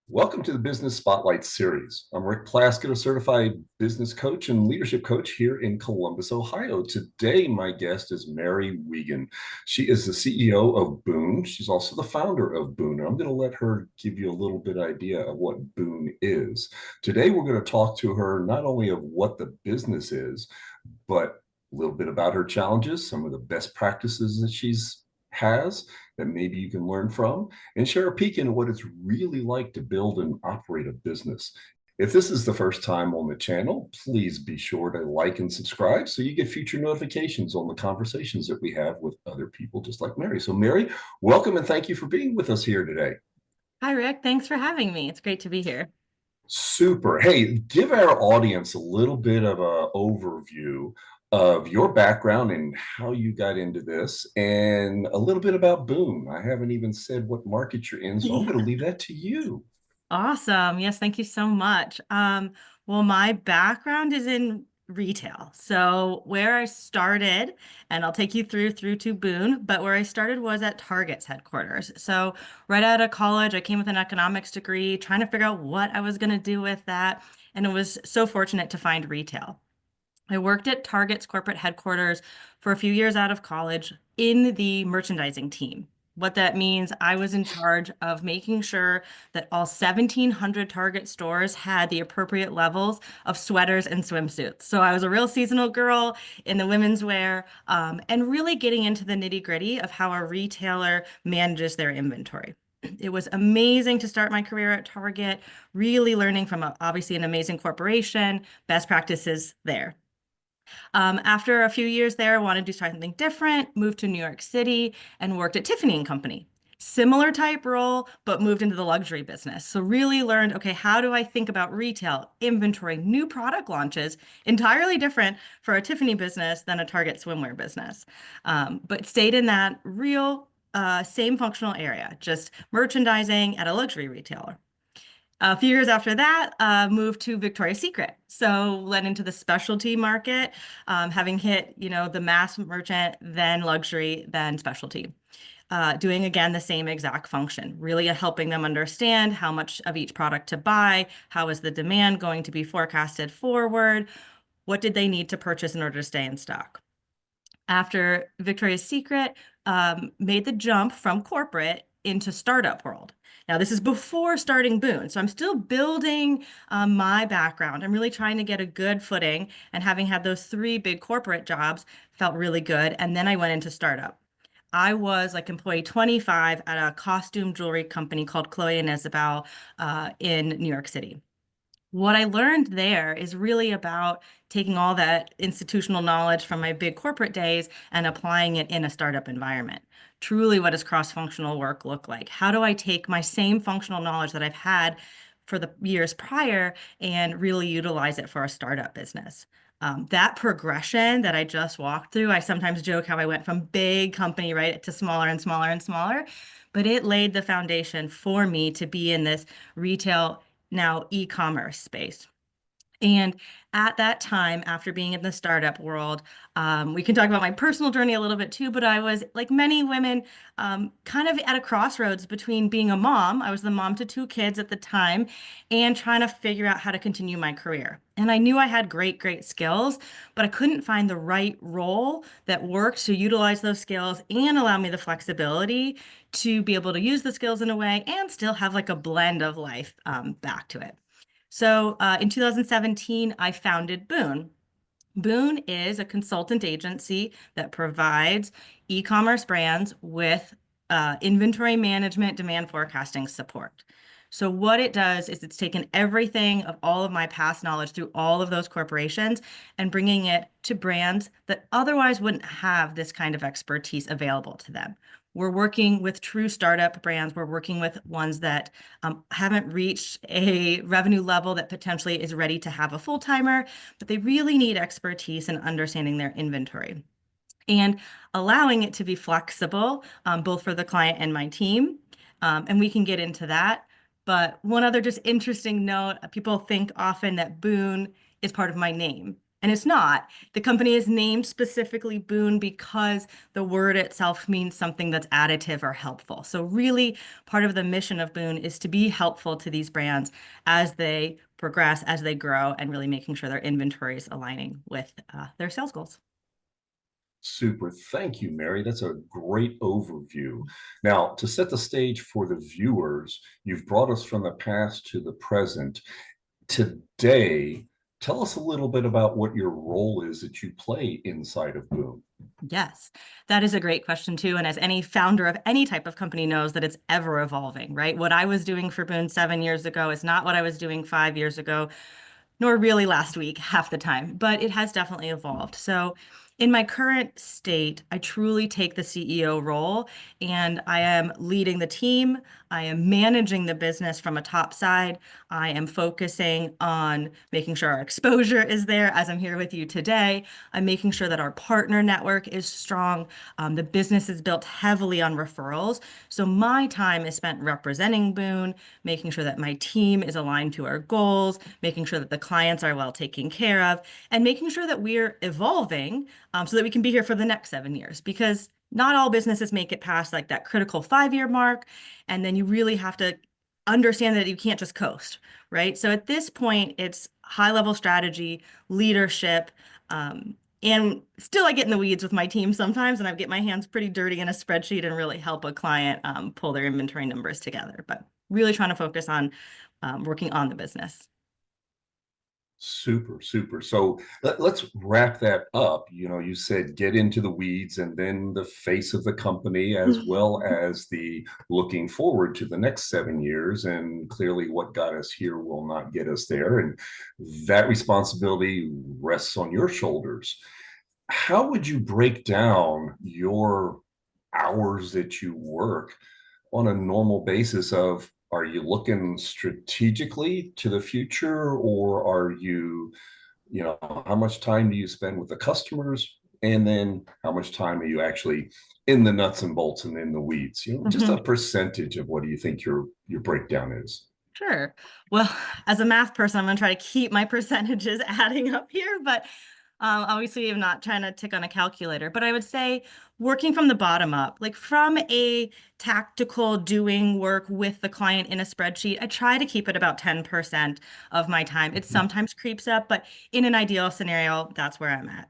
Welcome to the Business Spotlight Series. I'm Rick Plaskett, a certified business coach and leadership coach here in Columbus, Ohio. Today, my guest is Mary Wiegand. She is the CEO of Boon. She's also the founder of Boon. I'm going to let her give you a little bit idea of what Boon is. Today, we're going to talk to her not only of what the business is, but a little bit about her challenges, some of the best practices that she's has that maybe you can learn from, and share a peek into what it's really like to build and operate a business. If this is the first time on the channel, please be sure to like and subscribe so you get future notifications on the conversations that we have with other people just like Mary. So, Mary, welcome and thank you for being with us here today. Hi, Rick. Thanks for having me. It's great to be here. Super. Hey, give our audience a little bit of an overview of your background and how you got into this, and a little bit about Boon. I haven't even said what market you're in, so I'm going to leave that to you. Awesome. Yes, thank you so much. Well, my background is in retail. So where I started, and I'll take you through to Boone, but where I started was at Target's headquarters. So right out of college, I came with an economics degree, trying to figure out what I was going to do with that. And it was so fortunate to find retail. I worked at Target's corporate headquarters for a few years out of college in the merchandising team. What that means, I was in charge of making sure that all 1,700 Target stores had the appropriate levels of sweaters and swimsuits. So I was a real seasonal girl in the women's wear, and really getting into the nitty-gritty of how a retailer manages their inventory. It was amazing to start my career at Target, really learning from obviously an amazing corporation, best practices there. After a few years there, I wanted to try something different, moved to New York City and worked at Tiffany and Company. Similar type role, but moved into the luxury business. So really learned, okay, how do I think about retail, inventory, new product launches, entirely different for a Tiffany business than a Target swimwear business. But stayed in that real same functional area, just merchandising at a luxury retailer. A few years after that, moved to Victoria's Secret. So went into the specialty market, having hit, the mass merchant, then luxury, then specialty. Doing again the same exact function, really helping them understand how much of each product to buy, how is the demand going to be forecasted forward, what did they need to purchase in order to stay in stock. After Victoria's Secret, made the jump from corporate into startup world. Now, this is before starting Boon, so I'm still building my background. I'm really trying to get a good footing, and having had those three big corporate jobs felt really good. And then I went into startup. I was like employee 25 at a costume jewelry company called Chloe and Isabel in New York City. What I learned there is really about taking all that institutional knowledge from my big corporate days and applying it in a startup environment. Truly, what does cross-functional work look like? How do I take my same functional knowledge that I've had for the years prior and really utilize it for a startup business? That progression that I just walked through, I sometimes joke how I went from big company, right, to smaller and smaller and smaller, but it laid the foundation for me to be in this retail, now e-commerce space. And at that time, after being in the startup world, we can talk about my personal journey a little bit too, but I was, like many women, kind of at a crossroads between being a mom. I was the mom to two kids at the time, and trying to figure out how to continue my career. And I knew I had great, great skills, but I couldn't find the right role that worked to utilize those skills and allow me the flexibility to be able to use the skills in a way and still have like a blend of life back to it. So in 2017, I founded Boon. Boon is a consultant agency that provides e-commerce brands with inventory management, demand forecasting support. So what it does is it's taken everything of all of my past knowledge through all of those corporations and bringing it to brands that otherwise wouldn't have this kind of expertise available to them. We're working with true startup brands. We're working with ones that haven't reached a revenue level that potentially is ready to have a full-timer, but they really need expertise in understanding their inventory and allowing it to be flexible, both for the client and my team. And we can get into that. But one other just interesting note, people think often that Boone is part of my name. And it's not. The company is named specifically Boon because the word itself means something that's additive or helpful. So really part of the mission of Boon is to be helpful to these brands as they progress, as they grow, and really making sure their inventory is aligning with their sales goals. Super. Thank you, Mary. That's a great overview. Now, to set the stage for the viewers, you've brought us from the past to the present. Today, tell us a little bit about what your role is that you play inside of Boom. Yes, that is a great question too. And as any founder of any type of company knows that it's ever evolving, right? What I was doing for Boone 7 years ago is not what I was doing 5 years ago, nor really last week half the time, but it has definitely evolved. So in my current state, I truly take the CEO role and I am leading the team. I am managing the business from a top side. I am focusing on making sure our exposure is there as I'm here with you today. I'm making sure that our partner network is strong. The business is built heavily on referrals. So my time is spent representing Boone, making sure that my team is aligned to our goals, making sure that the clients are well taken care of, and making sure that we're evolving so that we can be here for the next 7 years. Because not all businesses make it past like that critical 5 year mark. And then you really have to understand that you can't just coast, right? So at this point, it's high level strategy, leadership, and still I get in the weeds with my team sometimes, and I get my hands pretty dirty in a spreadsheet and really help a client pull their inventory numbers together. But really trying to focus on working on the business. Super, super. So let's wrap that up. You said get into the weeds and then the face of the company, as well as the looking forward to the next 7 years. And clearly, what got us here will not get us there. And that responsibility rests on your shoulders. How would you break down your hours that you work on a normal basis of are you looking strategically to the future, or are you, how much time do you spend with the customers, and then how much time are you actually in the nuts and bolts and in the weeds? Just a Mhm. percentage of what do you think your breakdown is? Sure. Well, as a math person, I'm going to try to keep my percentages adding up here, but obviously I'm not trying to tick on a calculator. But I would say working from the bottom up, like from a tactical doing work with the client in a spreadsheet, I try to keep it about 10% of my time. It sometimes creeps up, but in an ideal scenario, that's where I'm at.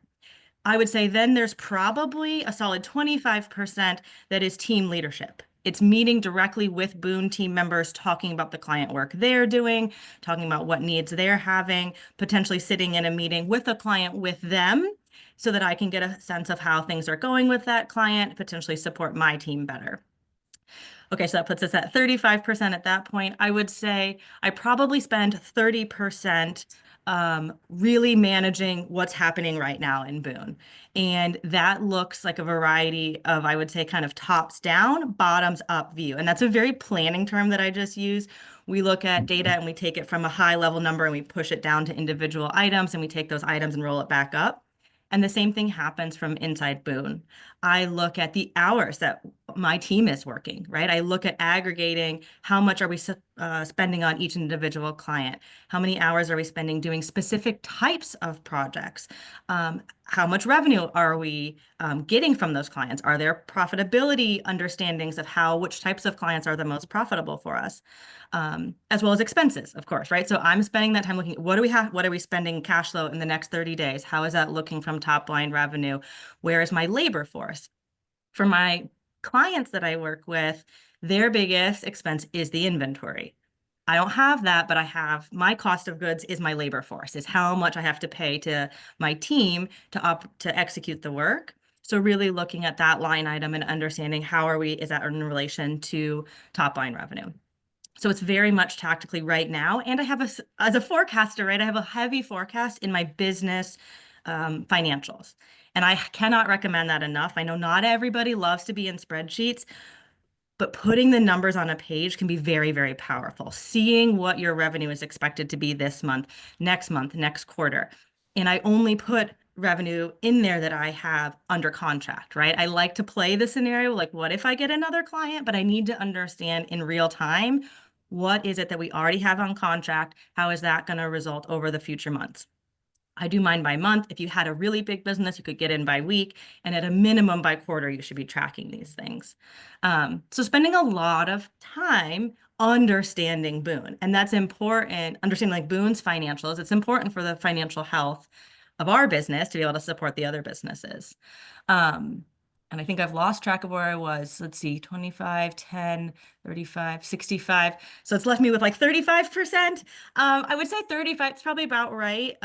I would say then there's probably a solid 25% that is team leadership. It's meeting directly with Boon team members, talking about the client work they're doing, talking about what needs they're having, potentially sitting in a meeting with a client with them so that I can get a sense of how things are going with that client, potentially support my team better. Okay, so that puts us at 35% at that point. I would say I probably spend 30% really managing what's happening right now in Boone. And that looks like a variety of, I would say, kind of tops down, bottoms up view. And that's a very planning term that I just use. We look at data and we take it from a high level number and we push it down to individual items and we take those items and roll it back up. And the same thing happens from inside Boone. I look at the hours that my team is working, right? I look at aggregating how much are we spending on each individual client? How many hours are we spending doing specific types of projects? How much revenue are we getting from those clients? Are there profitability understandings of which types of clients are the most profitable for us? As well as expenses, of course, right? So I'm spending that time looking at what do we have, what are we spending cash flow in the next 30 days? How is that looking from top line revenue? Where is my labor force? For my clients that I work with, their biggest expense is the inventory. I don't have that, but I have my cost of goods is my labor force, is how much I have to pay to my team to execute the work. So really looking at that line item and understanding is that in relation to top line revenue. So it's very much tactically right now. And I have as a forecaster, right, I have a heavy forecast in my business financials. And I cannot recommend that enough. I know not everybody loves to be in spreadsheets, but putting the numbers on a page can be very, very powerful. Seeing what your revenue is expected to be this month, next quarter. And I only put revenue in there that I have under contract, right? I like to play the scenario like, what if I get another client? But I need to understand in real time, what is it that we already have on contract? How is that going to result over the future months? I do mine by month. If you had a really big business, you could get in by week, and at a minimum by quarter, you should be tracking these things. So spending a lot of time understanding Boon, and that's important. Understanding like Boon's financials, it's important for the financial health of our business to be able to support the other businesses. Um, and I think I've lost track of where I was. Let's see, 25, 10, 35, 65. So it's left me with like 35%. I would say 35 is probably about right.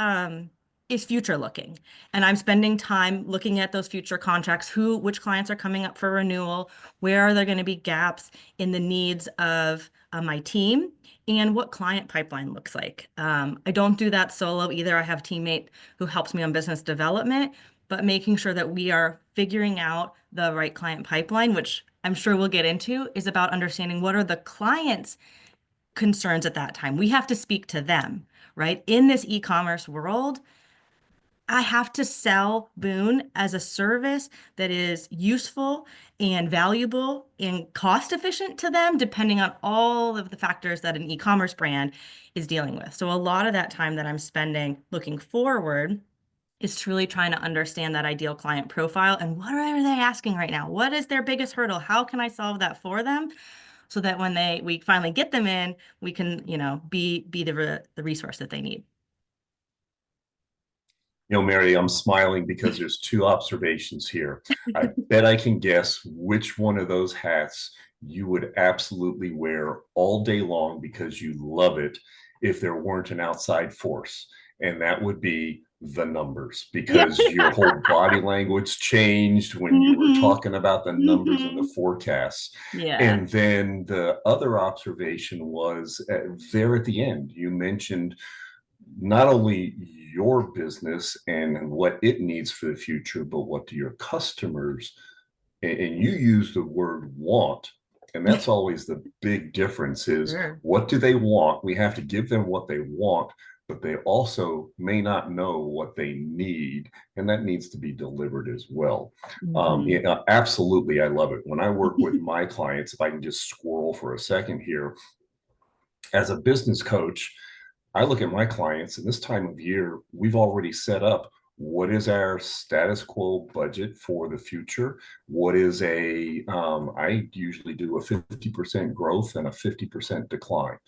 Is future looking. And I'm spending time looking at those future contracts, which clients are coming up for renewal, where are there going to be gaps in the needs of my team, and what client pipeline looks like. I don't do that solo either. I have a teammate who helps me on business development, but making sure that we are figuring out the right client pipeline, which I'm sure we'll get into, is about understanding what are the clients' concerns at that time. We have to speak to them, right? In this e-commerce world, I have to sell Boon as a service that is useful and valuable and cost efficient to them, depending on all of the factors that an e-commerce brand is dealing with. So a lot of that time that I'm spending looking forward is truly trying to understand that ideal client profile and what are they asking right now? What is their biggest hurdle? How can I solve that for them? So that when we finally get them in, we can, be the resource that they need. Mary, I'm smiling because there's two observations here. I bet I can guess which one of those hats you would absolutely wear all day long because you love it if there weren't an outside force. And that would be the numbers, Yeah. because your whole body language changed when you were hmm talking about the numbers and the hmm forecasts. Yeah. And then the other observation was there at the end, you mentioned not only your business and what it needs for the future, but what do your customers, and you use the word want, and that's always the big difference is Sure. what do they want? We have to give them what they want, but they also may not know what they need, and that needs to be delivered as well. hmm Yeah, absolutely, I love it. When I work with my clients, if I can just squirrel for a second here, as a business coach, I look at my clients, and this time of year, we've already set up what is our status quo budget for the future. What is I usually do a 50% growth and a 50% decline.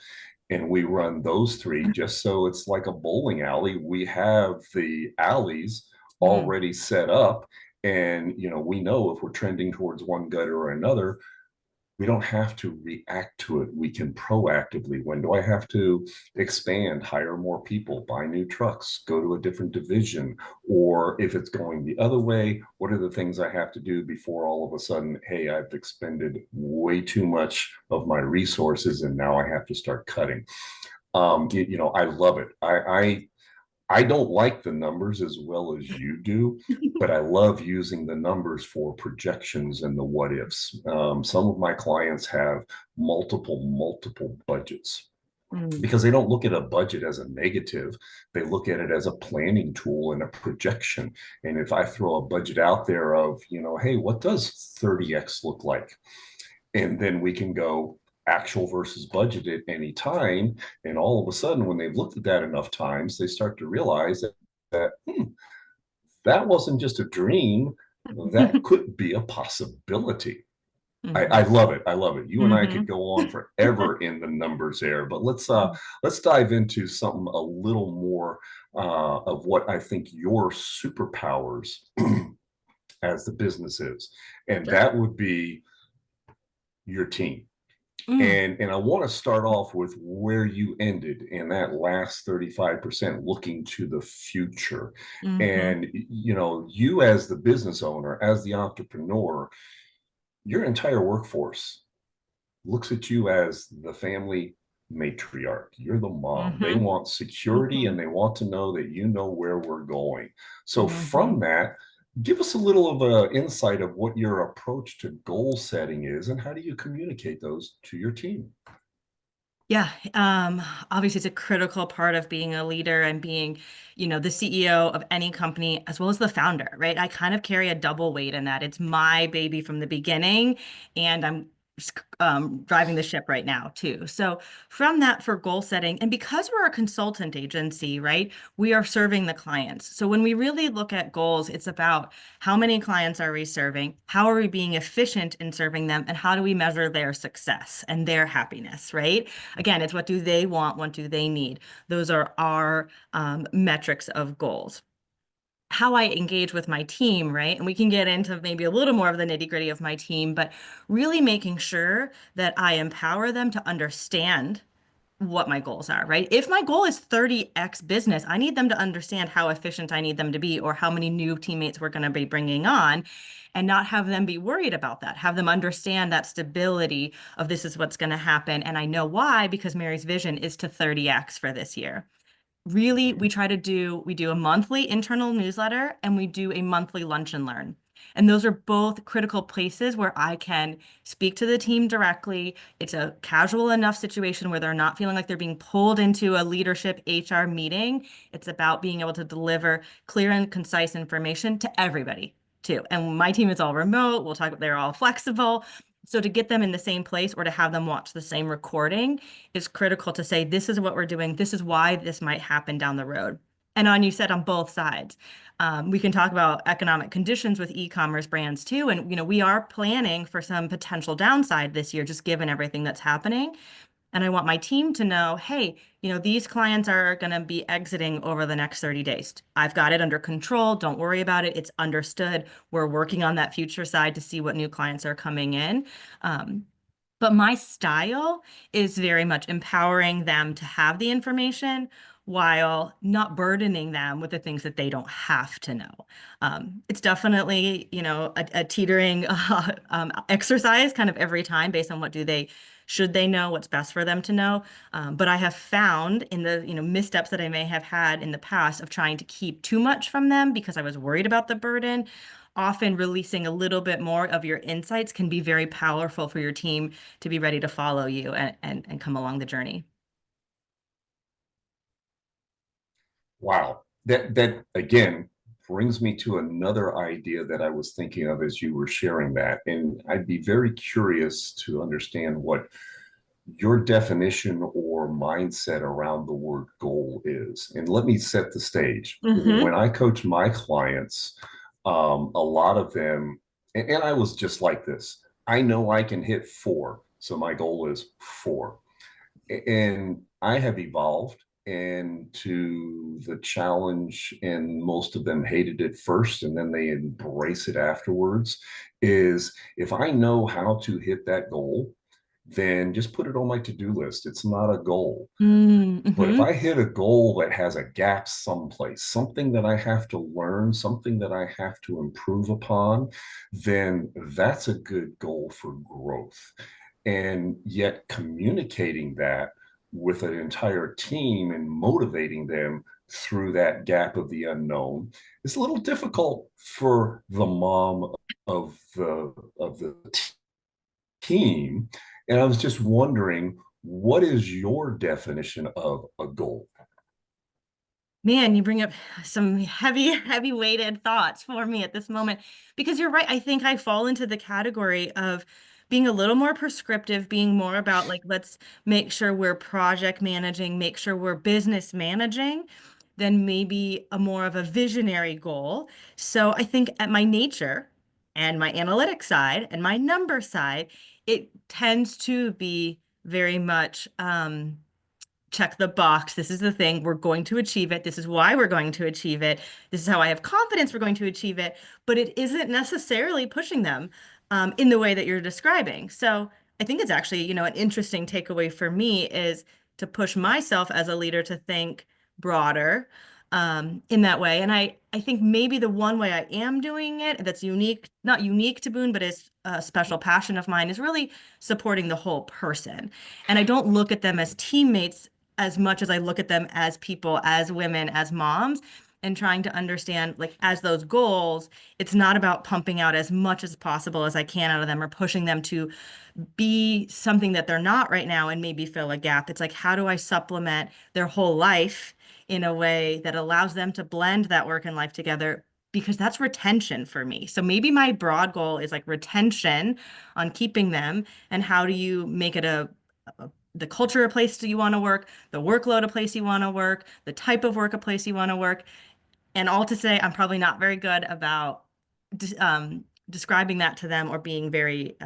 And we run those three just so it's like a bowling alley. We have the alleys Mm. already set up. And, we know if we're trending towards one gutter or another, we don't have to react to it. We can proactively. When do I have to expand, hire more people, buy new trucks, go to a different division? Or if it's going the other way, what are the things I have to do before all of a sudden, hey, I've expended way too much of my resources and now I have to start cutting? I love it. I don't like the numbers as well as you do, but I love using the numbers for projections and the what ifs. Some of my clients have multiple budgets Mm. because they don't look at a budget as a negative. They look at it as a planning tool and a projection. And if I throw a budget out there of, hey, what does 30x look like? And then we can go actual versus budget at any time. And all of a sudden, when they've looked at that enough times, they start to realize that that wasn't just a dream, that could be a possibility. I hmm love it. I love it. You and I could hmm go on forever in the numbers there, but let's dive into something a little more of what I think your superpowers as the business is, and Sure. that would be your team. Mm. And I want to start off with where you ended in that last 35%, looking to the future. hmm And you as the business owner, as the entrepreneur, your entire workforce looks at you as the family matriarch. You're the mom. They hmm want security hmm and they want to know that you know where we're going. So hmm from that, give us a little of an insight of what your approach to goal setting is and how do you communicate those to your team? Yeah, obviously it's a critical part of being a leader and being, the CEO of any company as well as the founder, right? I kind of carry a double weight in that. It's my baby from the beginning, and I'm driving the ship right now too. So from that for goal setting, and because we're a consultant agency, right, we are serving the clients. So when we really look at goals, it's about how many clients are we serving, how are we being efficient in serving them, and how do we measure their success and their happiness, right? Again, it's what do they want, what do they need? Those are our metrics of goals. How I engage with my team, right? And we can get into maybe a little more of the nitty-gritty of my team, but really making sure that I empower them to understand what my goals are, right? If my goal is 30x business, I need them to understand how efficient I need them to be or how many new teammates we're going to be bringing on and not have them be worried about that. Have them understand that stability of this is what's going to happen. And I know why, because Mary's vision is to 30x for this year. Really, we do a monthly internal newsletter and we do a monthly lunch and learn. And those are both critical places where I can speak to the team directly. It's a casual enough situation where they're not feeling like they're being pulled into a leadership HR meeting. It's about being able to deliver clear and concise information to everybody too. And my team is all remote. They're all flexible. So to get them in the same place or to have them watch the same recording is critical to say, this is what we're doing. This is why this might happen down the road. And you said on both sides. We can talk about economic conditions with e-commerce brands too. And, we are planning for some potential downside this year, just given everything that's happening. And I want my team to know, hey, these clients are going to be exiting over the next 30 days. I've got it under control. Don't worry about it. It's understood. We're working on that future side to see what new clients are coming in. But my style is very much empowering them to have the information while not burdening them with the things that they don't have to know. It's definitely, a teetering exercise kind of every time based on should they know what's best for them to know. But I have found in the, missteps that I may have had in the past of trying to keep too much from them because I was worried about the burden. Often releasing a little bit more of your insights can be very powerful for your team to be ready to follow you and come along the journey. Wow. That again brings me to another idea that I was thinking of as you were sharing that. And I'd be very curious to understand what your definition or mindset around the word goal is. And let me set the stage. Mm-hmm. When I coach my clients, a lot of them, and I was just like this. I know I can hit 4, so my goal is 4. And I have evolved into the challenge, and most of them hated it first and then they embrace it afterwards. Is if I know how to hit that goal, then just put it on my to-do list. It's not a goal. But if Mm-hmm. I hit a goal that has a gap someplace, something that I have to learn, something that I have to improve upon, then that's a good goal for growth. And yet, communicating that with an entire team and motivating them through that gap of the unknown is a little difficult for the mom of the team. And I was just wondering, what is your definition of a goal? Man, you bring up some heavy weighted thoughts for me at this moment because you're right. I think I fall into the category of being a little more prescriptive, being more about like, let's make sure we're project managing, make sure we're business managing, than maybe a more of a visionary goal. So I think at my nature and my analytic side and my number side, it tends to be very much, check the box. This is the thing. We're going to achieve it. This is why we're going to achieve it. This is how I have confidence we're going to achieve it. But it isn't necessarily pushing them in the way that you're describing. So I think it's actually, an interesting takeaway for me is to push myself as a leader to think broader in that way. And I think maybe the one way I am doing it that's unique, not unique to Boon, but is a special passion of mine is really supporting the whole person. And I don't look at them as teammates as much as I look at them as people, as women, as moms, and trying to understand, like, as those goals, it's not about pumping out as much as possible as I can out of them or pushing them to be something that they're not right now and maybe fill a gap. It's like, how do I supplement their whole life in a way that allows them to blend that work and life together, because that's retention for me. So maybe my broad goal is like retention on keeping them, and how do you make it the culture a place do you want to work, the workload a place you want to work, the type of work a place you want to work. And all to say, I'm probably not very good about describing that to them, or being very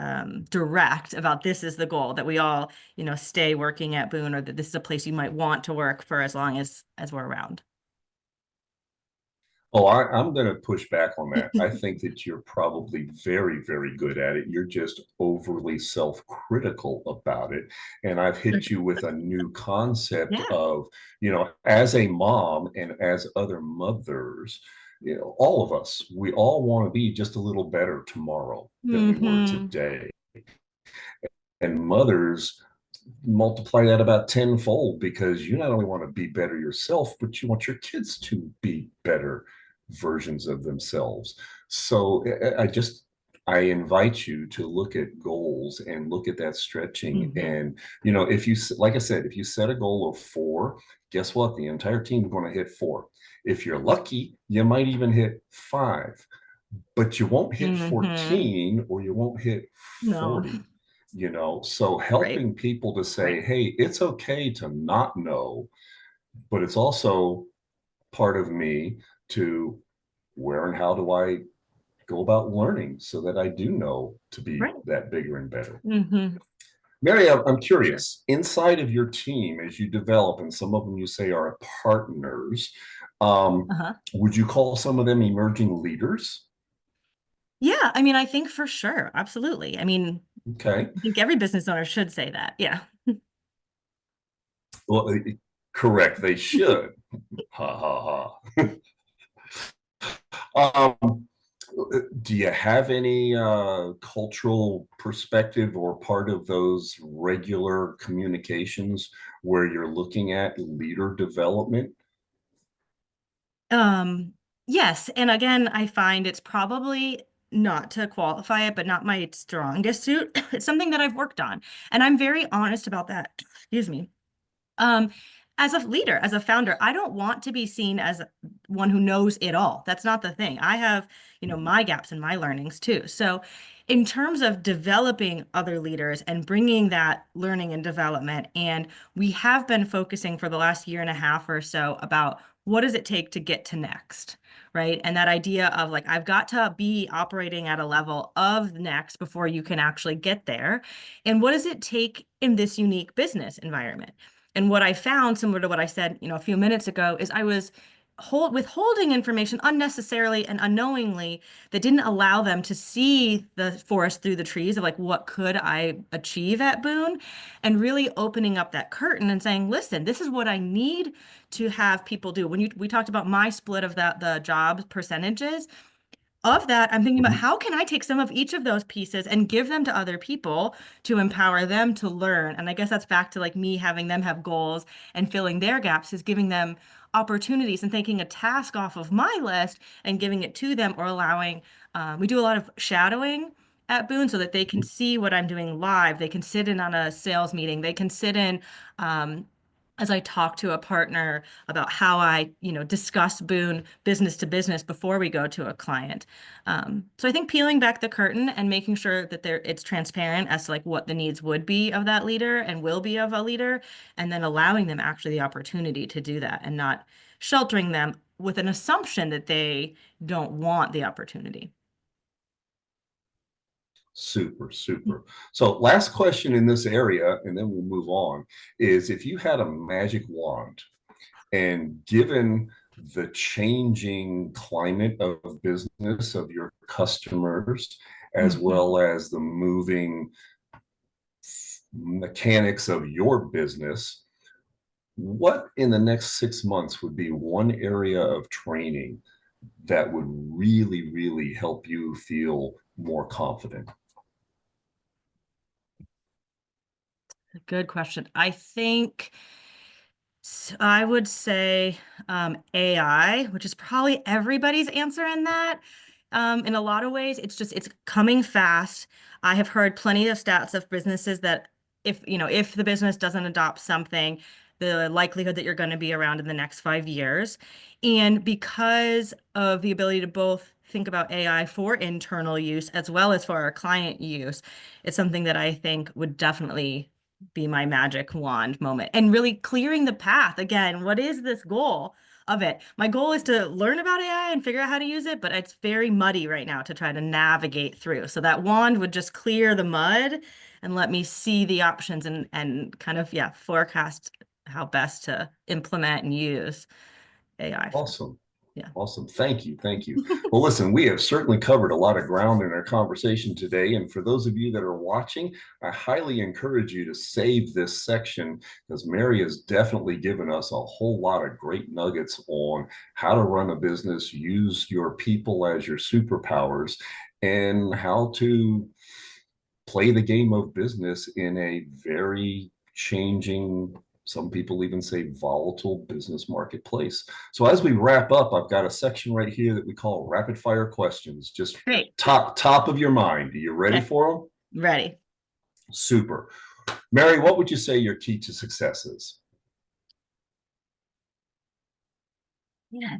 direct about this is the goal, that we all, stay working at Boon, or that this is a place you might want to work for as long as we're around. Oh, I'm going to push back on that. I think that you're probably very, very good at it. You're just overly self-critical about it. And I've hit you with a new concept Yeah. of, as a mom and as other mothers, all of us, we all want to be just a little better tomorrow than we were Hmm. today. And mothers multiply that about tenfold, because you not only want to be better yourself, but you want your kids to be better versions of themselves. So I invite you to look at goals and look at that stretching. Hmm. And, if you, like I said, if you set a goal of 4, guess what? The entire team is going to hit 4. If you're lucky, you might even hit 5, but you won't hit Hmm. 14 or you won't hit No. 40. So Right. helping people to say, Right. hey, it's okay to not know, but it's also part of me to where and how do I go about learning so that I do know to be Right. that bigger and better. Hmm. Mary, I'm Sure. curious, inside of your team, as you develop, and some of them you say are partners, Uh-huh. would you call some of them emerging leaders? Yeah, I mean, I think for sure. Absolutely. I mean, Okay. I think every business owner should say that. Yeah. Well, correct. They should. Ha ha ha. Do you have any cultural perspective or part of those regular communications where you're looking at leader development? Um, yes, and again, I find it's probably not to qualify it, but not my strongest suit. It's something that I've worked on, and I'm very honest about that. Excuse me. Um, as a leader, as a founder, I don't want to be seen as one who knows it all. That's not the thing. I have, my gaps and my learnings too. So, in terms of developing other leaders and bringing that learning and development, and we have been focusing for the last year and a half or so about what does it take to get to next, right? And that idea of like, I've got to be operating at a level of next before you can actually get there. And what does it take in this unique business environment? And what I found, similar to what I said, a few minutes ago, is I was withholding information unnecessarily and unknowingly that didn't allow them to see the forest through the trees of like what could I achieve at Boone, and really opening up that curtain and saying, listen, this is what I need to have people do. When we talked about my split of the job percentages, of that, I'm thinking about Mhm. how can I take some of each of those pieces and give them to other people to empower them to learn. And I guess that's back to like me having them have goals and filling their gaps, is giving them opportunities and taking a task off of my list and giving it to them, or allowing, we do a lot of shadowing at Boone so that they can see what I'm doing live. They can sit in on a sales meeting. They can sit in, as I talk to a partner about how I, discuss Boone business to business before we go to a client. So I think peeling back the curtain and making sure that it's transparent as to like what the needs would be of that leader and will be of a leader, and then allowing them actually the opportunity to do that, and not sheltering them with an assumption that they don't want the opportunity. Super, super. So, last question in this area, and then we'll move on, is if you had a magic wand and given the changing climate of business of your customers, as Mhm. well as the moving mechanics of your business, what in the next 6 months would be one area of training that would really, really help you feel more confident? Good question. I think I would say AI, which is probably everybody's answer in that. In a lot of ways, it's coming fast. I have heard plenty of stats of businesses that if the business doesn't adopt something, the likelihood that you're going to be around in the next 5 years. And because of the ability to both think about AI for internal use as well as for our client use, it's something that I think would definitely be my magic wand moment and really clearing the path. Again, what is this goal of it? My goal is to learn about AI and figure out how to use it, but it's very muddy right now to try to navigate through. So that wand would just clear the mud and let me see the options and kind of, yeah, forecast how best to implement and use AI for, Awesome. yeah. Awesome. Thank you. Thank you. Well, listen, we have certainly covered a lot of ground in our conversation today. And for those of you that are watching, I highly encourage you to save this section because Mary has definitely given us a whole lot of great nuggets on how to run a business, use your people as your superpowers, and how to play the game of business in a very changing, some people even say volatile business marketplace. So as we wrap up, I've got a section right here that we call rapid fire questions. Just Great. top of your mind. Are you ready Okay. for them? Ready. Super. Mary, what would you say your key to success is? Yeah.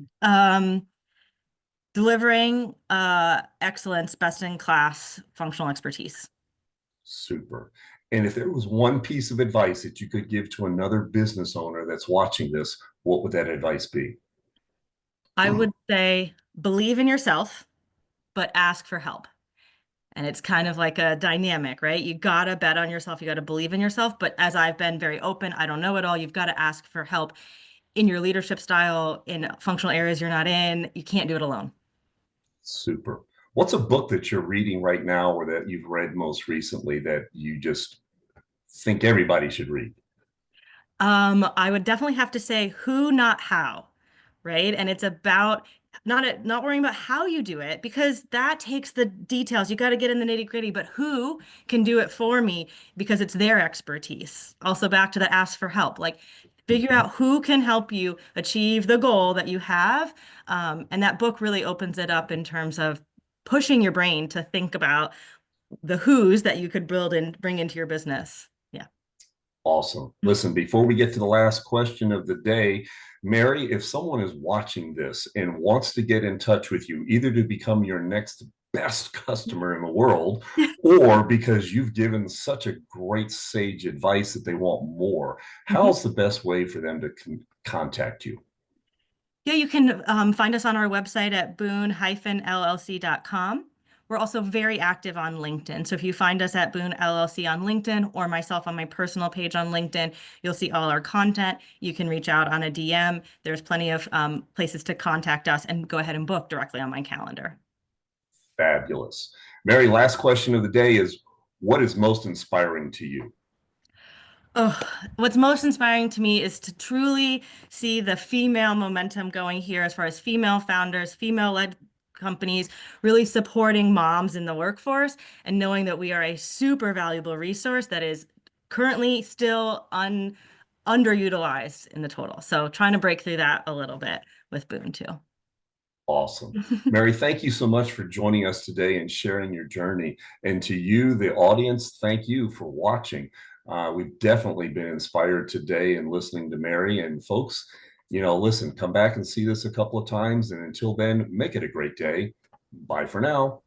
Delivering excellence, best in class functional expertise. Super. And if there was one piece of advice that you could give to another business owner that's watching this, what would that advice be? I would say believe in yourself, but ask for help. And it's kind of like a dynamic, right? You gotta bet on yourself, you gotta believe in yourself. But as I've been very open, I don't know it all. You've got to ask for help in your leadership style, in functional areas you're not in. You can't do it alone. Super. What's a book that you're reading right now or that you've read most recently that you just think everybody should read? I would definitely have to say who, not how, right? And it's about not worrying about how you do it because that takes the details. You got to get in the nitty-gritty, but who can do it for me because it's their expertise. Also back to the ask for help. Like figure Mhm. out who can help you achieve the goal that you have. And that book really opens it up in terms of pushing your brain to think about the who's that you could build and bring into your business. Yeah. Awesome. Listen, before we get to the last question of the day, Mary, if someone is watching this and wants to get in touch with you, either to become your next best customer in the world, or because you've given such a great sage advice that they want more, how's the best way for them to contact you? Yeah, you can find us on our website at boon-llc.com. We're also very active on LinkedIn. So if you find us at Boon LLC on LinkedIn or myself on my personal page on LinkedIn, you'll see all our content. You can reach out on a DM. There's plenty of places to contact us and go ahead and book directly on my calendar. Fabulous. Mary, last question of the day is what is most inspiring to you? Oh, what's most inspiring to me is to truly see the female momentum going here as far as female founders, female-led companies, really supporting moms in the workforce and knowing that we are a super valuable resource that is currently still underutilized in the total. So trying to break through that a little bit with Boon too. Awesome. Mary, thank you so much for joining us today and sharing your journey. And to you, the audience, thank you for watching. We've definitely been inspired today in listening to Mary. And folks, listen, come back and see this a couple of times. And until then, make it a great day. Bye for now.